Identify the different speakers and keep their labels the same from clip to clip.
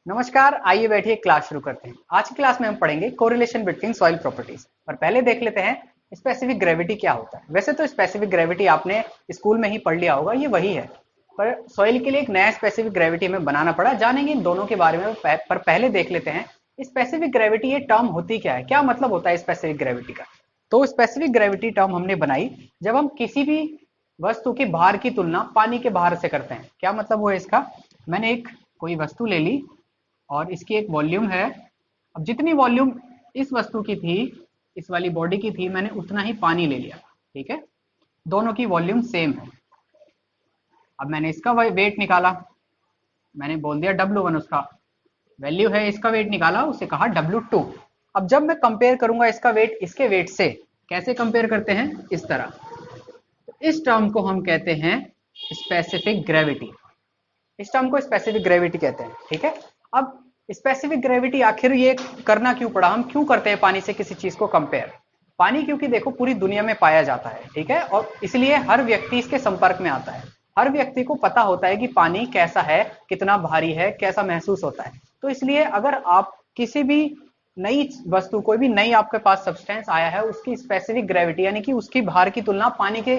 Speaker 1: नमस्कार, आइए बैठिए क्लास शुरू करते हैं। आज की क्लास में हम पढ़ेंगे कोरिलेशन बिटवीन सॉइल प्रॉपर्टीज। पर पहले देख लेते हैं स्पेसिफिक ग्रेविटी क्या होता है। वैसे तो स्पेसिफिक ग्रेविटी आपने स्कूल में ही पढ़ लिया होगा, ये वही है, पर सॉइल के लिए एक नया स्पेसिफिक ग्रेविटी हमें बनाना पड़ा। जानेंगे इन दोनों के बारे में, पर पहले देख लेते हैं स्पेसिफिक ग्रेविटी ये टर्म होती क्या है, क्या मतलब होता है स्पेसिफिक ग्रेविटी का। तो स्पेसिफिक ग्रेविटी टर्म हमने बनाई जब हम किसी भी वस्तु के भार की तुलना पानी के भार से करते हैं। क्या मतलब हुआ इसका, मैंने एक कोई वस्तु ले ली और इसकी एक वॉल्यूम है। अब जितनी वॉल्यूम इस वस्तु की थी, इस वाली बॉडी की थी, मैंने उतना ही पानी ले लिया। ठीक है, दोनों की वॉल्यूम सेम है। अब मैंने इसका वेट निकाला, मैंने बोल दिया W1 उसका वैल्यू है, इसका वेट निकाला, उसे कहा W2। अब जब मैं कंपेयर करूंगा इसका वेट इसके वेट से, कैसे कंपेयर करते हैं, इस तरह। तो इस टर्म को हम कहते हैं स्पेसिफिक ग्रेविटी। इस टर्म को स्पेसिफिक ग्रेविटी कहते हैं। ठीक है, अब स्पेसिफिक ग्रेविटी आखिर ये करना क्यों पड़ा, हम क्यों करते हैं पानी से किसी चीज को कंपेयर। पानी क्योंकि देखो पूरी दुनिया में पाया जाता है, ठीक है, और इसलिए हर व्यक्ति इसके संपर्क में आता है। हर व्यक्ति को पता होता है कि पानी कैसा है, कितना भारी है, कैसा महसूस होता है। तो इसलिए अगर आप किसी भी नई वस्तु, कोई भी नई आपके पास सब्सटेंस आया है, उसकी स्पेसिफिक ग्रेविटी यानी कि उसकी भार की तुलना पानी के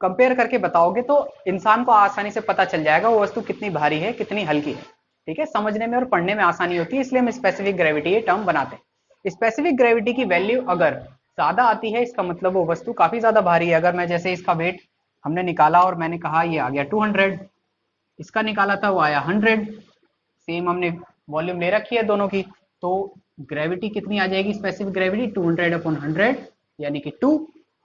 Speaker 1: कंपेयर करके बताओगे तो इंसान को आसानी से पता चल जाएगा वो वस्तु कितनी भारी है, कितनी हल्की है। ठीक है, समझने में और पढ़ने में आसानी होती है, इसलिए हम स्पेसिफिक ग्रेविटी ये टर्म बनाते हैं। स्पेसिफिक ग्रेविटी की वैल्यू अगर ज्यादा आती है, इसका मतलब वो वस्तु काफी ज्यादा भारी है। अगर मैं जैसे इसका वेट हमने निकाला और मैंने कहा ये आ गया 200, इसका निकाला था वो आया 100, सेम हमने वॉल्यूम ले रखी है दोनों की, तो ग्रेविटी कितनी आ जाएगी, स्पेसिफिक ग्रेविटी 200/100 यानी कि 2।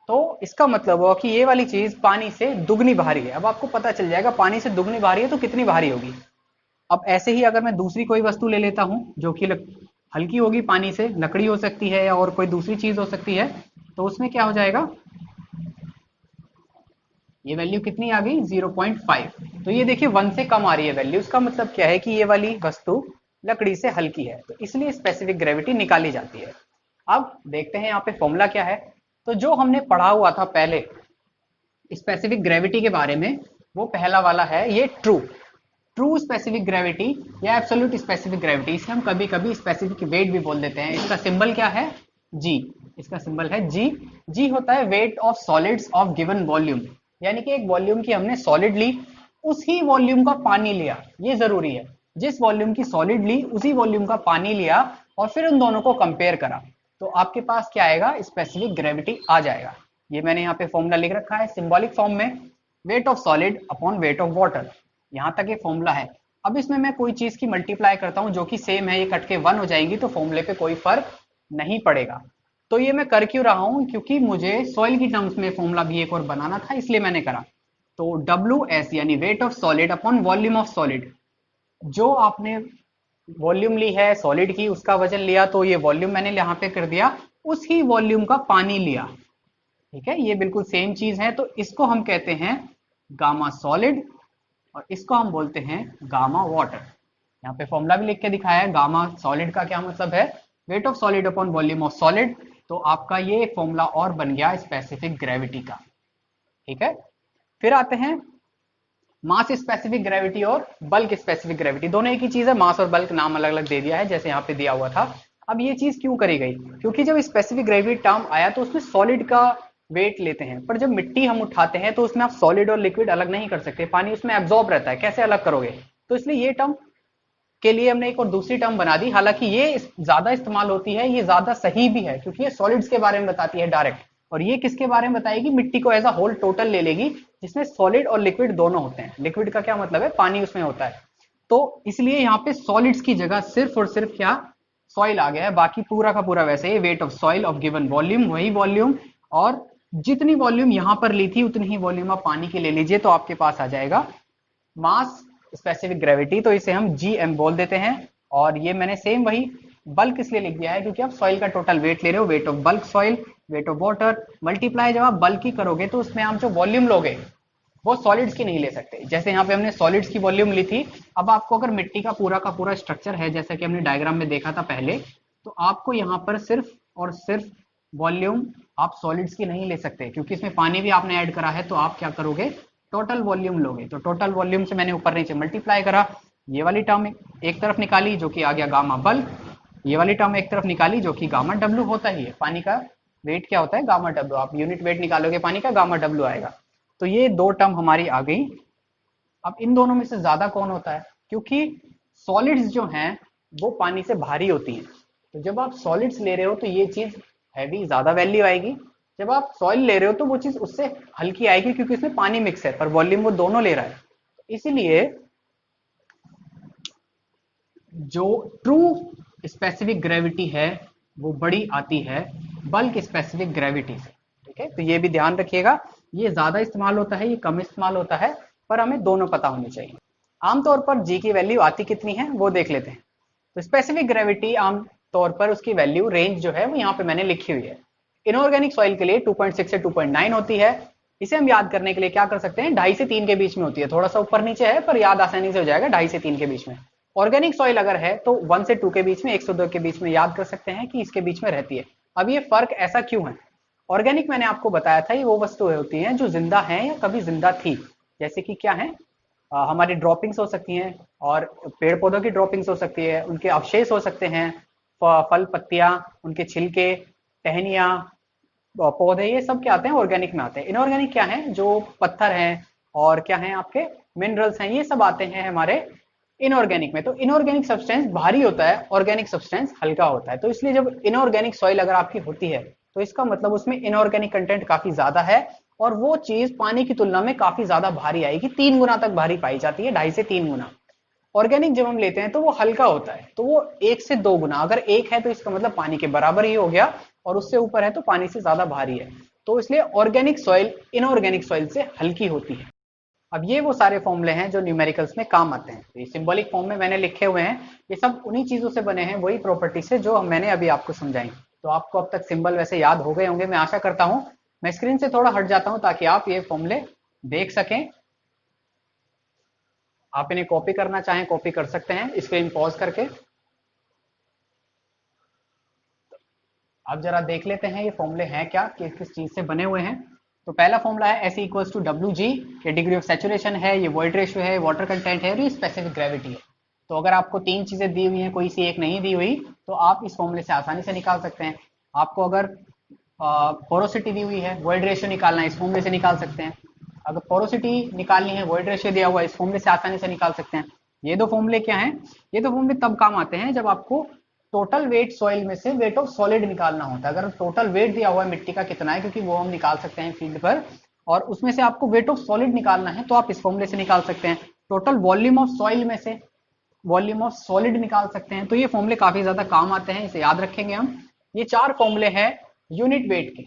Speaker 1: तो इसका मतलब हुआ कि ये वाली चीज पानी से दुगनी भारी है। अब आपको पता चल जाएगा पानी से दुगनी भारी है तो कितनी भारी होगी। अब ऐसे ही अगर मैं दूसरी कोई वस्तु ले लेता हूं जो कि हल्की होगी पानी से, लकड़ी हो सकती है और कोई दूसरी चीज हो सकती है, तो उसमें क्या हो जाएगा, ये वैल्यू कितनी आ गई 0.5। तो ये देखिए 1 से कम आ रही है वैल्यू, इसका मतलब क्या है कि ये वाली वस्तु लकड़ी से हल्की है, तो इसलिए स्पेसिफिक ग्रेविटी निकाली जाती है। अब देखते हैं यहाँ पे फॉर्मूला क्या है। तो जो हमने पढ़ा हुआ था पहले स्पेसिफिक ग्रेविटी के बारे में, वो पहला वाला है ये ट्रू। ट्रू स्पेसिफिक ग्रेविटी या एब्सोल्यूट स्पेसिफिक ग्रेविटी, इसे हम कभी कभी स्पेसिफिक वेट भी बोल देते हैं। इसका सिंबल क्या है, जी। इसका सिंबल है जी। जी होता है weight of solids of given volume, यानी कि एक वॉल्यूम की हमने सॉलिड ली, उसी वॉल्यूम का पानी लिया, ये जरूरी है। जिस वॉल्यूम की सॉलिड ली उसी वॉल्यूम का पानी लिया और फिर उन दोनों को कंपेयर करा, तो आपके पास क्या आएगा, स्पेसिफिक ग्रेविटी आ जाएगा। ये मैंने यहाँ पे फॉर्मूला लिख रखा है सिंबॉलिक फॉर्म में, weight of solid upon weight of water. यहां तक ये फॉर्मूला है। अब इसमें मैं कोई चीज की मल्टीप्लाई करता हूं जो कि सेम है, ये कट के 1 हो जाएंगी, तो फॉर्मूले पे कोई फर्क नहीं पड़ेगा। तो ये मैं कर क्यों रहा हूं, क्योंकि मुझे सॉइल की टर्म्स में फॉर्मूला भी एक और बनाना था, इसलिए मैंने करा। तो WS यानी weight of solid upon volume of solid, जो आपने वॉल्यूम ली है सॉलिड की, उसका वजन लिया, तो ये वॉल्यूम मैंने यहाँ पे कर दिया, उसी वॉल्यूम का पानी लिया। ठीक है, ये बिल्कुल सेम चीज है, तो इसको हम कहते हैं गामा सॉलिड और इसको हम बोलते हैं गामा वाटर। यहाँ पे फॉर्मूला भी लिख के दिखाया है, गामा सॉलिड का क्या मतलब है, weight of solid upon volume of solid. तो आपका ये फॉर्मूला और बन गया स्पेसिफिक ग्रेविटी का। ठीक है, फिर आते हैं मास स्पेसिफिक ग्रेविटी और बल्क स्पेसिफिक ग्रेविटी। दोनों एक ही चीज है, मास और बल्क नाम अलग अलग दे दिया है जैसे यहाँ पे दिया हुआ था। अब ये चीज क्यों करी गई, क्योंकि जब स्पेसिफिक ग्रेविटी टर्म आया तो उसमें सॉलिड का वेट लेते हैं, पर जब मिट्टी हम उठाते हैं तो उसमें आप सॉलिड और लिक्विड अलग नहीं कर सकते, पानी उसमें एब्जॉर्ब रहता है, कैसे अलग करोगे। तो इसलिए ये टर्म के लिए हमने एक और दूसरी टर्म बना दी, हालांकि ये ज्यादा इस्तेमाल होती है, ये ज्यादा सही भी है, क्योंकि ये सॉलिड्स के बारे में बताती है डायरेक्ट, और ये किसके बारे में बताएगी, मिट्टी को एज अ होल टोटल ले लेगी, जिसमें सॉलिड और लिक्विड दोनों होते हैं। लिक्विड का क्या मतलब है, पानी उसमें होता है। तो इसलिए यहाँ पे सॉलिड्स की जगह सिर्फ और सिर्फ क्या, सॉइल आ गया है, बाकी पूरा का पूरा वैसे ही weight of soil of given volume, वही वॉल्यूम, और जितनी वॉल्यूम यहां पर ली थी उतनी ही वॉल्यूम आप पानी की ले लीजिए, तो आपके पास आ जाएगा मास स्पेसिफिक ग्रेविटी। तो इसे हम GM बोल देते हैं। और ये मैंने सेम वही बल्क इसलिए लिख दिया है क्योंकि आप सॉइल का टोटल वेट ले रहे हो, weight of bulk soil, weight of water, multiply जब आप बल्क की करोगे तो उसमें आप जो वॉल्यूम लोगे वो सॉलिड्स की नहीं ले सकते। जैसे यहाँ पे हमने सॉलिड्स की वॉल्यूम ली थी, अब आपको अगर मिट्टी का पूरा स्ट्रक्चर है जैसा कि हमने डायग्राम में देखा था पहले, तो आपको यहाँ पर सिर्फ और सिर्फ वॉल्यूम आप सॉलिड्स की नहीं ले सकते, क्योंकि इसमें पानी भी आपने ऐड करा है, तो आप क्या करोगे, टोटल वॉल्यूम लोगे। तो टोटल वॉल्यूम से मैंने ऊपर नीचे मल्टीप्लाई करा, ये वाली टर्म एक तरफ निकाली जो कि आ गया गामा बल्क, ये वाली टर्म एक तरफ निकाली जो कि गामा डब्ल्यू होता ही है। पानी का वेट क्या होता है? Gamma W. आप यूनिट वेट निकालोगे पानी का, गामा डब्ल्यू आएगा। तो ये दो टर्म हमारी आ गई। अब इन दोनों में से ज्यादा कौन होता है? क्योंकि सॉलिड्स जो हैं वो पानी से भारी होती हैं, तो जब आप सॉलिड्स ले रहे हो तो ये चीज हैवी ज्यादा वैल्यू आएगी। जब आप सॉइल ले रहे हो तो वो चीज उससे हल्की आएगी, क्योंकि उसमें पानी मिक्स है, पर वॉल्यूम वो दोनों ले रहा है। इसीलिए जो ट्रू स्पेसिफिक ग्रेविटी है वो बड़ी आती है बल्क स्पेसिफिक ग्रेविटी से। ठीक है, तो ये भी ध्यान रखिएगा, ये ज्यादा इस्तेमाल होता है, ये कम इस्तेमाल होता है, पर हमें दोनों पता होनी चाहिए। आमतौर पर जी की वैल्यू आती कितनी है वो देख लेते हैं। तो स्पेसिफिक ग्रेविटी आमतौर पर उसकी वैल्यू रेंज जो है वो यहाँ पे मैंने लिखी हुई है। इनऑर्गेनिक सॉइल के लिए 2.6 से 2.9 होती है। इसे हम याद करने के लिए क्या कर सकते हैं, 2.5 से 3 के बीच में होती है। थोड़ा सा ऊपर नीचे है पर याद आसानी से हो जाएगा, 2.5 से 3 के बीच में। ऑर्गेनिक सॉइल अगर है तो 1 से 2 के बीच में, 1 से 2 के बीच में याद कर सकते हैं कि इसके बीच में रहती है। अब ये फर्क ऐसा क्यों है? ऑर्गेनिक मैंने आपको बताया था ये वो वस्तुएं होती हैं जो जिंदा हैं या कभी जिंदा थी। जैसे कि क्या है, हमारी ड्रॉपिंग्स हो सकती हैं, और पेड़ पौधों की ड्रॉपिंग्स हो सकती है, उनके अवशेष हो सकते हैं, फल पत्तियां, उनके छिलके, टहनियां, पौधे, ये सब क्या आते हैं? ऑर्गेनिक में आते हैं। इनऑर्गेनिक क्या है? जो पत्थर हैं और क्या है आपके मिनरल्स हैं, ये सब आते हैं हमारे इनऑर्गेनिक में। तो इनऑर्गेनिक सब्सटेंस भारी होता है, ऑर्गेनिक सब्सटेंस हल्का होता है। तो इसलिए जब इनऑर्गेनिक सॉइल अगर आपकी होती है तो इसका मतलब उसमें इनऑर्गेनिक कंटेंट काफी ज्यादा है, और वो चीज पानी की तुलना में काफी ज्यादा भारी आएगी, 3 गुना तक भारी पाई जाती है, 2.5 से 3 गुना। ऑर्गेनिक जब हम लेते हैं तो वो हल्का होता है, तो वो 1 से 2 गुना, अगर 1 है तो इसका मतलब पानी के बराबर ही हो गया, और उससे ऊपर है तो पानी से ज्यादा भारी है। तो इसलिए ऑर्गेनिक सॉइल इनऑर्गेनिक सॉइल से हल्की होती है। अब ये वो सारे फॉर्मूले हैं जो न्यूमेरिकल्स में काम आते हैं। तो ये सिंबॉलिक फॉर्म में मैंने लिखे हुए हैं, ये सब उन्हीं चीजों से बने हैं, वही प्रॉपर्टी से जो मैंने अभी आपको समझाई। तो आपको अब तक सिंबल वैसे याद हो गए होंगे, मैं आशा करता हूं। मैं स्क्रीन से थोड़ा हट जाता हूं ताकि आप ये फॉर्मूले देख सकें। आप इन्हें कॉपी करना चाहें कॉपी कर सकते हैं स्क्रीन पॉज करके। अब जरा देख लेते हैं ये फॉर्मूले हैं क्या, किस चीज से बने हुए हैं। तो पहला फॉर्मूला है S equals to W G, ये डिग्री ऑफ सैचुरेशन है, ये वॉइड रेशियो है, वाटर कंटेंट है, और ये स्पेसिफिक ग्रेविटी है। तो अगर आपको 3 चीजें दी हुई हैं, कोई सी एक नहीं दी हुई, तो आप इस फॉर्मूले से आसानी से निकाल सकते हैं। आपको अगर पोरोसिटी दी हुई है, वॉइड रेशियो निकालना है, इस फॉर्मूले से निकाल सकते हैं। अगर पोरोसिटी निकालनी है, वॉइड रेशियो दिया हुआ है, इस फॉर्मूले से आसानी से निकाल सकते हैं। ये दो फॉर्मूले क्या हैं? ये दो फॉर्मूले तब काम आते हैं जब आपको टोटल वेट सॉइल में से वेट ऑफ सॉलिड निकालना होता है। अगर टोटल वेट दिया हुआ है मिट्टी का कितना है, क्योंकि वो हम निकाल सकते हैं फील्ड पर, और उसमें से आपको वेट ऑफ सॉलिड निकालना है, तो आप इस फॉर्मूले से निकाल सकते हैं। टोटल वॉल्यूम ऑफ सॉइल में से वॉल्यूम ऑफ सॉलिड निकाल सकते हैं। तो ये फॉर्मूले काफी ज्यादा काम आते हैं, इसे याद रखेंगे हम। ये 4 फॉर्मूले हैं यूनिट वेट के।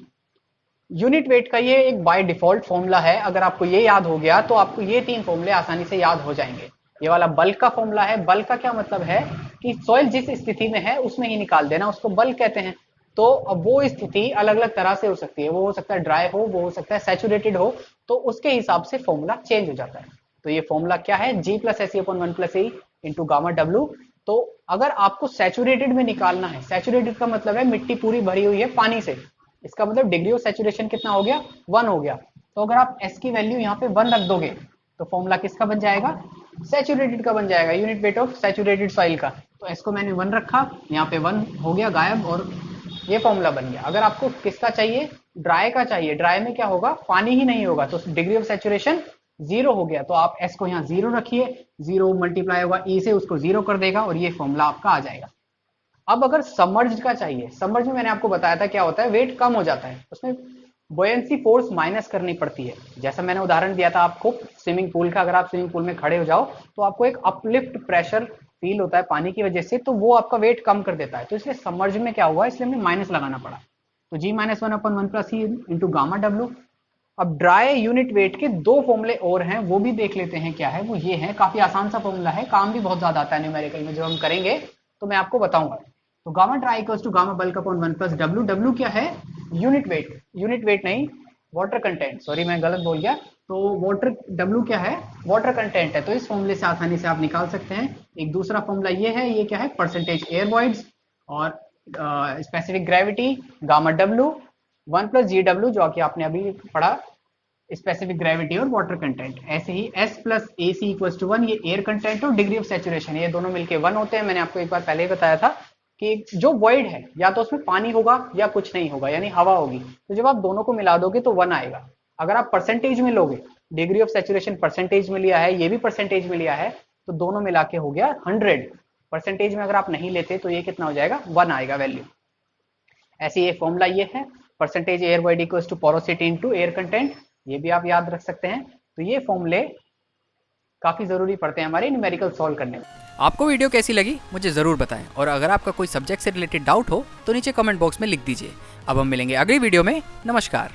Speaker 1: यूनिट वेट का ये एक बाय डिफॉल्ट फॉर्मूला है, अगर आपको ये याद हो गया तो आपको ये 3 फॉर्मूले आसानी से याद हो जाएंगे। ये वाला बल्क का फॉर्मूला है। बल्क का क्या मतलब है कि सॉइल जिस स्थिति में है उसमें ही निकाल देना, उसको बल्क कहते हैं। तो अब वो स्थिति अलग अलग तरह से हो सकती है, वो हो सकता है ड्राई हो, वो हो सकता है सैचुरेटेड हो, तो उसके हिसाब से फॉर्मूला चेंज हो जाता है। तो ये फॉर्मूला क्या है? जी प्लस एस अपॉन 1 प्लस ए इंटू गामा डब्ल्यू। तो अगर आपको सैचुरेटेड में निकालना है, सैचुरेटेड का मतलब है मिट्टी पूरी भरी हुई है पानी से, इसका मतलब डिग्री ऑफ सैचुरेशन कितना हो गया? 1 हो गया। तो अगर आप एस की वैल्यू यहाँ पे 1 रख दोगे तो फॉर्मूला किसका बन जाएगा? सैचुरेटेड का बन जाएगा, unit weight of saturated soil का। तो एस को मैंने 1 रखा, यहाँ पे 1 हो गया गायब, और ये फॉर्मूला बन गया। अगर आपको किसका चाहिए? ड्राई का चाहिए। ड्राई में क्या होगा? पानी ही नहीं होगा, तो डिग्री ऑफ सैचुरेशन 0 हो गया। तो आप एस को यहाँ 0 रखिए, 0 मल्टीप्लाई होगा ई से, उसको 0 कर देगा, और ये फॉर्मूला आपका आ जाएगा। अब अगर सबमर्ज्ड का चाहिए, सबमर्ज में मैंने आपको बताया था क्या होता है, वेट कम हो जाता है, उसमें बोयंसी फोर्स माइनस करनी पड़ती है। जैसा मैंने उदाहरण दिया था आपको स्विमिंग पूल का, अगर आप स्विमिंग पूल में खड़े हो जाओ तो आपको एक अपलिफ्ट प्रेशर फील होता है पानी की वजह से, तो वो आपका वेट कम कर देता है। तो इसलिए सबमर्ज में क्या हुआ, इसलिए हमें माइनस लगाना पड़ा। तो G minus 1 upon 1 plus e into gamma W. अब ड्राई यूनिट वेट के 2 फॉर्मूले और हैं, वो भी देख लेते हैं क्या है। वो ये है, काफी आसान सा फॉर्मूला है, काम भी बहुत ज्यादा आता है न्यूमेरिकल में, जब हम करेंगे तो मैं आपको बताऊंगा। तो gamma dry equals to gamma bulk upon 1 plus W. W क्या है? यूनिट वेट, यूनिट वेट नहीं, वाटर कंटेंट, सॉरी मैं गलत बोल गया। तो वाटर, डब्ल्यू क्या है? वाटर कंटेंट है। तो इस फॉर्मूले से आसानी से आप निकाल सकते हैं। एक दूसरा फॉर्मूला ये है, ये क्या है? परसेंटेज एयर वॉइड्स, और specific gravity gamma W 1 plus G W, जो कि आपने अभी पढ़ा स्पेसिफिक ग्रेविटी और वाटर कंटेंट। ऐसे ही S plus A C equal to 1, ये एयर कंटेंट और डिग्री ऑफ सैचुरेशन, ये दोनों मिलके 1 होते हैं। मैंने आपको एक बार पहले ही बताया था कि जो वॉइड है या तो उसमें पानी होगा या कुछ नहीं होगा, यानी हवा होगी, तो जब आप दोनों को मिला दोगे तो 1 आएगा। अगर आप परसेंटेज में लोगे, डिग्री ऑफ सैचुरेशन परसेंटेज में लिया है, ये भी परसेंटेज में लिया है, तो दोनों मिला के हो गया 100। परसेंटेज में अगर आप नहीं लेते तो ये कितना हो जाएगा, 1 आएगा वैल्यू। ऐसे ये फॉर्मूला ये है, percentage air void equals to porosity into air content, ये भी आप याद रख सकते हैं। तो ये फॉर्मूले काफी जरूरी पड़ते हैं हमारे न्यूमेरिकल सॉल्व करने में।
Speaker 2: आपको वीडियो कैसी लगी मुझे ज़रूर बताएं, और अगर आपका कोई सब्जेक्ट से रिलेटेड डाउट हो तो नीचे कमेंट बॉक्स में लिख दीजिए। अब हम मिलेंगे अगली वीडियो में। नमस्कार।